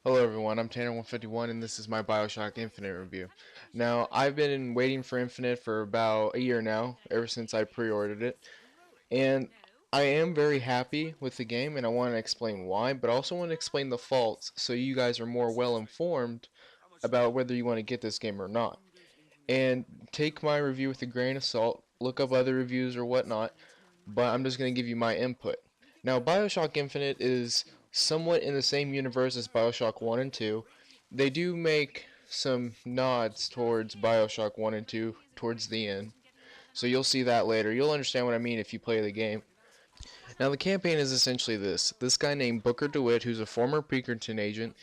Hello everyone, I'm Tanner151 and this is my BioShock Infinite review. Now, I've been waiting for Infinite for about a year now, ever since I pre-ordered it, and I am very happy with the game and I want to explain why, but I also want to explain the faults so you guys are more well informed about whether you want to get this game or not. And take my review with a grain of salt, look up other reviews or whatnot, but I'm just going to give you my input. Now, BioShock Infinite is somewhat in the same universe as BioShock 1 and 2. They do make some nods towards BioShock 1 and 2 towards the end. So you'll see that later. You'll understand what I mean if you play the game. Now, the campaign is essentially this. This guy named Booker DeWitt, who's a former Pinkerton agent,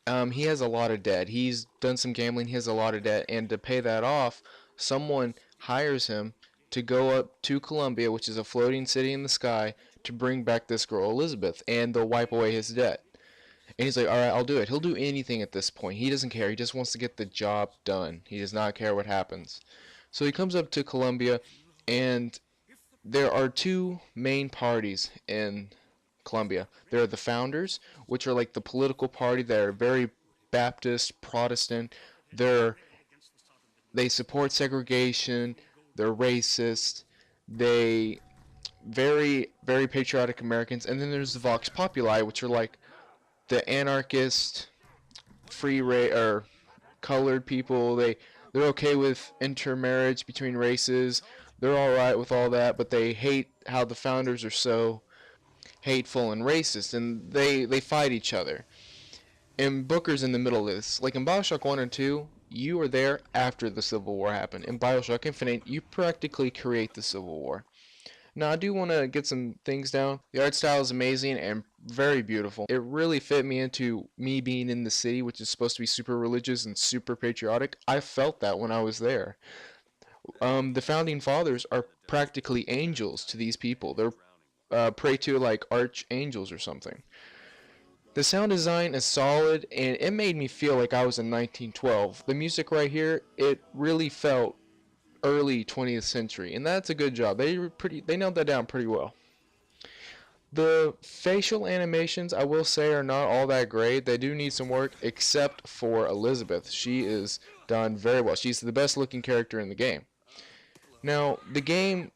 he has a lot of debt. He's done some gambling, he has a lot of debt, and to pay that off, someone hires him to go up to Columbia, which is a floating city in the sky, to bring back this girl Elizabeth, and they'll wipe away his debt. And he's like, alright, I'll do it. He'll do anything at this point. He doesn't care. He just wants to get the job done. He does not care what happens. So he comes up to Columbia, and there are two main parties in Columbia. There are the founders, which are like the political party that are very Baptist, Protestant. They're they support segregation. They're racist. They very patriotic Americans. And then there's the Vox Populi, which are like the anarchist, or colored people. They're okay with intermarriage between races. They're all right with all that, but they hate how the founders are so hateful and racist, and they fight each other. And Booker's in the middle of this. Like in BioShock 1 and 2, you were there after the Civil War happened. In BioShock Infinite, you practically create the Civil War. Now, I do want to get some things down. The art style is amazing and very beautiful. It really fit me into me being in the city, which is supposed to be super religious and super patriotic. I felt that when I was there. The founding fathers are practically angels to these people. They're pray to like archangels or something. The sound design is solid and it made me feel like I was in 1912. The music right here, it really felt early 20th century, and that's a good job. They nailed that down pretty well. The facial animations, I will say, are not all that great. They do need some work, except for Elizabeth. She is done very well. She's the best looking character in the game. Now, the game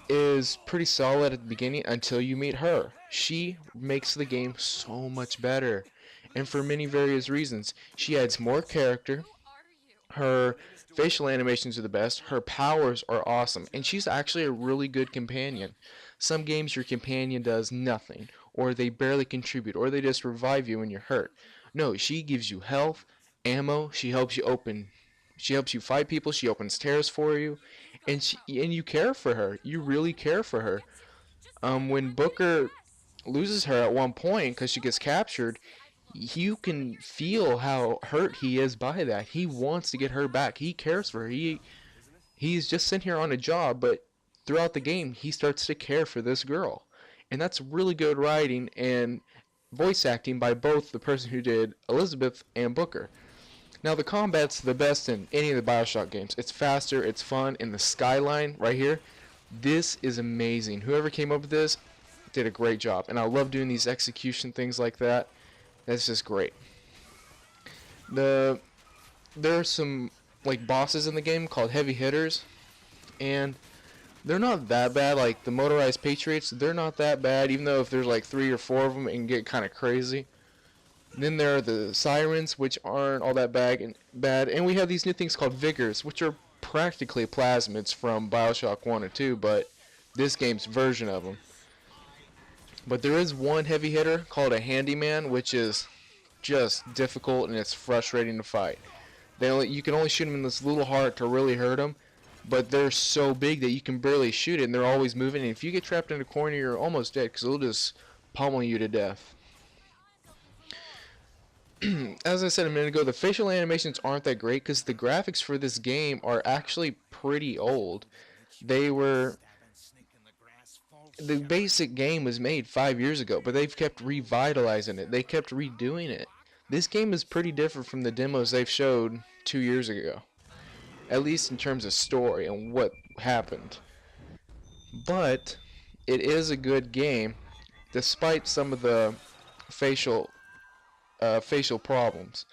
is pretty solid at the beginning until you meet her. She makes the game so much better, and for many various reasons. She adds more character, her facial animations are the best, her powers are awesome, and she's actually a really good companion. Some games your companion does nothing, or they barely contribute, or they just revive you when you're hurt. No, she gives you health, ammo, she helps you fight people, she opens tears for you, and you care for her. You really care for her. When Booker loses her at one point because she gets captured, you can feel how hurt he is by that. He wants to get her back. He cares for her. He's just sent here on a job, but throughout the game, he starts to care for this girl. And that's really good writing and voice acting by both the person who did Elizabeth and Booker. Now, the combat's the best in any of the BioShock games. It's faster, it's fun, and the skyline right here, this is amazing. Whoever came up with this did a great job. And I love doing these execution things like that. That's just great. There are some like bosses in the game called heavy hitters, and they're not that bad. Like the motorized patriots, they're not that bad. Even though if there's like 3 or 4 of them, it can get kind of crazy. Then there are the sirens, which aren't all that bad, and we have these new things called Vigors, which are practically plasmids from BioShock 1 or 2, but this game's version of them. But there is one heavy hitter called a handyman, which is just difficult and it's frustrating to fight. You can only shoot them in this little heart to really hurt them, but they're so big that you can barely shoot it, and they're always moving. And if you get trapped in a corner, you're almost dead because they'll just pummel you to death. As I said a minute ago, the facial animations aren't that great because the graphics for this game are actually pretty old. The basic game was made 5 years ago, but they've kept revitalizing it. They kept redoing it. This game is pretty different from the demos they've showed 2 years ago, at least in terms of story and what happened. But it is a good game, despite some of the facial facial problems.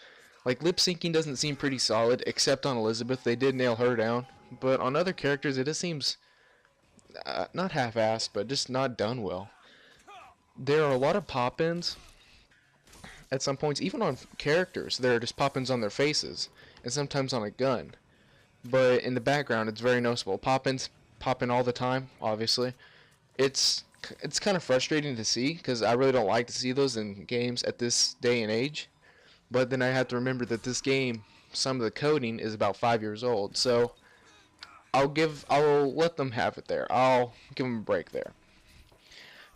Like lip syncing doesn't seem pretty solid, except on Elizabeth. They did nail her down, but on other characters it just seems not half-assed, but just not done well. There are a lot of pop-ins at some points, even on characters. There are just pop-ins on their faces, and sometimes on a gun. But in the background, it's very noticeable. Pop-ins pop in all the time, obviously. It's it's kind of frustrating to see because I really don't like to see those in games at this day and age. But then I have to remember that this game, some of the coding is about 5 years old, so I'll let them have it there. I'll give them a break there.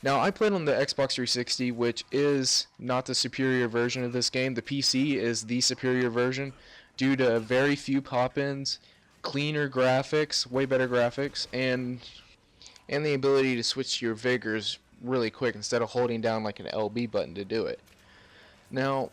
Now I played on the Xbox 360, which is not the superior version of this game. The PC is the superior version due to very few pop-ins, cleaner graphics, way better graphics, and the ability to switch to your Vigors really quick instead of holding down like an LB button to do it. Now,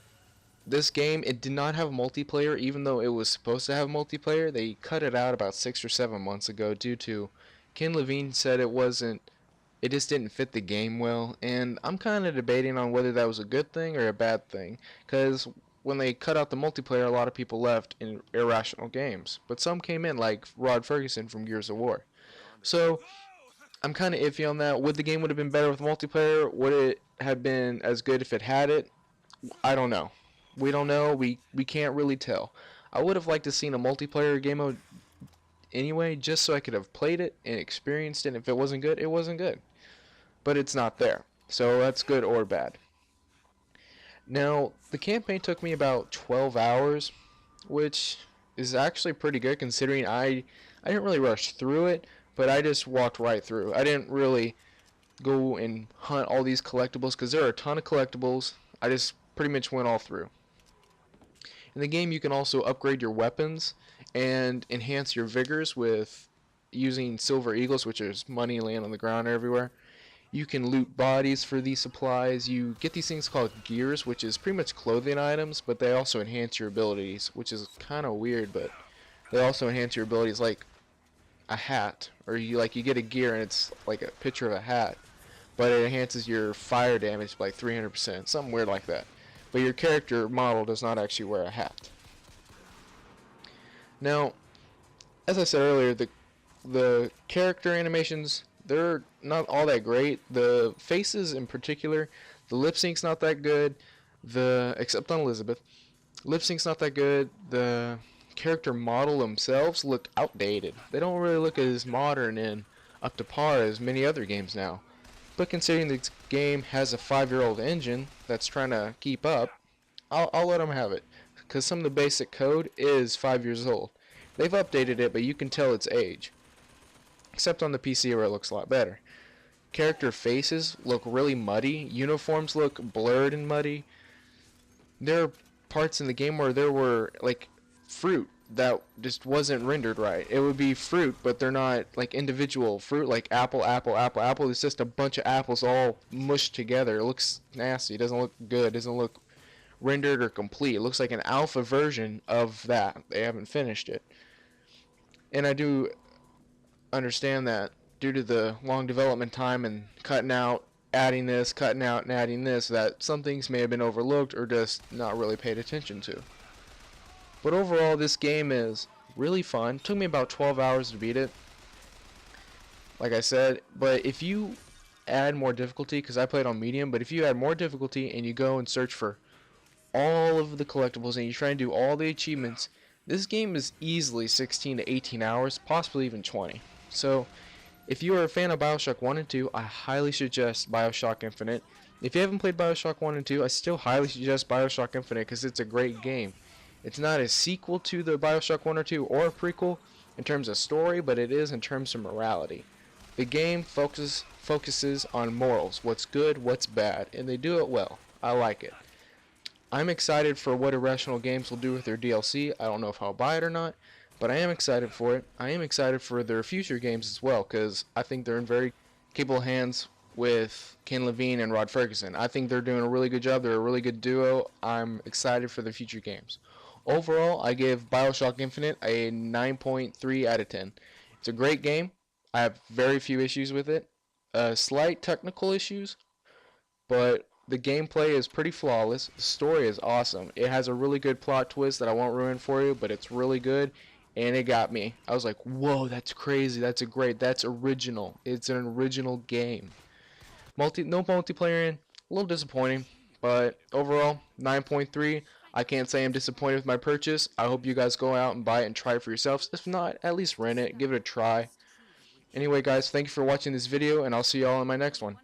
this game, it did not have multiplayer, even though it was supposed to have multiplayer. They cut it out about 6 or 7 months ago due to Ken Levine said it just didn't fit the game well, and I'm kind of debating on whether that was a good thing or a bad thing, because when they cut out the multiplayer, a lot of people left in irrational games, but some came in, like Rod Ferguson from Gears of War. So I'm kind of iffy on that. Would the game would have been better with multiplayer? Would it have been as good if it had it? I don't know. We don't know. We can't really tell. I would have liked to seen a multiplayer game mode anyway, just so I could have played it and experienced it. And if it wasn't good, it wasn't good. But it's not there. So that's good or bad. Now, the campaign took me about 12 hours, which is actually pretty good considering I didn't really rush through it, but I just walked right through. I didn't really go and hunt all these collectibles because there are a ton of collectibles. I just pretty much went all through. In the game, you can also upgrade your weapons and enhance your vigors with using silver eagles, which is money laying on the ground everywhere. You can loot bodies for these supplies. You get these things called gears, which is pretty much clothing items, but they also enhance your abilities, which is kind of weird, but they also enhance your abilities like a hat, or you get a gear and it's like a picture of a hat, but it enhances your fire damage by like 300%, something weird like that. But your character model does not actually wear a hat. Now, as I said earlier, the character animations, they're not all that great. The faces in particular, the lip sync's not that good. Except on Elizabeth, lip sync's not that good. The character model themselves look outdated. They don't really look as modern and up to par as many other games now. But considering this game has a 5-year-old engine that's trying to keep up, I'll let them have it. Because some of the basic code is 5 years old. They've updated it, but you can tell its age. Except on the PC where it looks a lot better. Character faces look really muddy. Uniforms look blurred and muddy. There are parts in the game where there were like fruit that just wasn't rendered right. It would be fruit, but they're not like individual fruit, like apple, apple, apple, apple. It's just a bunch of apples all mushed together. It looks nasty. It doesn't look good. It doesn't look rendered or complete. It looks like an alpha version of that. They haven't finished it. And I do understand that due to the long development time and cutting out, adding this, cutting out, and adding this, that some things may have been overlooked or just not really paid attention to. But overall, this game is really fun. It took me about 12 hours to beat it, like I said. But if you add more difficulty, because I played on medium, but if you add more difficulty and you go and search for all of the collectibles and you try and do all the achievements, this game is easily 16 to 18 hours, possibly even 20. So if you are a fan of BioShock 1 and 2, I highly suggest BioShock Infinite. If you haven't played BioShock 1 and 2, I still highly suggest BioShock Infinite because it's a great game. It's not a sequel to the BioShock 1 or 2 or a prequel in terms of story, but it is in terms of morality. The game focuses on morals, what's good, what's bad, and they do it well. I like it. I'm excited for what Irrational Games will do with their DLC. I don't know if I'll buy it or not, but I am excited for it. I am excited for their future games as well, because I think they're in very capable hands with Ken Levine and Rod Ferguson. I think they're doing a really good job. They're a really good duo. I'm excited for the future games. Overall, I give BioShock Infinite a 9.3 out of 10. It's a great game. I have very few issues with it. Slight technical issues, but The gameplay is pretty flawless. The story is awesome. It has a really good plot twist that I won't ruin for you, but it's really good. And it got me. I was like, whoa, that's crazy. That's original. It's an original game. No multiplayer in, a little disappointing, but overall 9.3. I can't say I'm disappointed with my purchase. I hope you guys go out and buy it and try it for yourselves. If not, at least rent it, give it a try. Anyway, guys, thank you for watching this video, and I'll see y'all in my next one.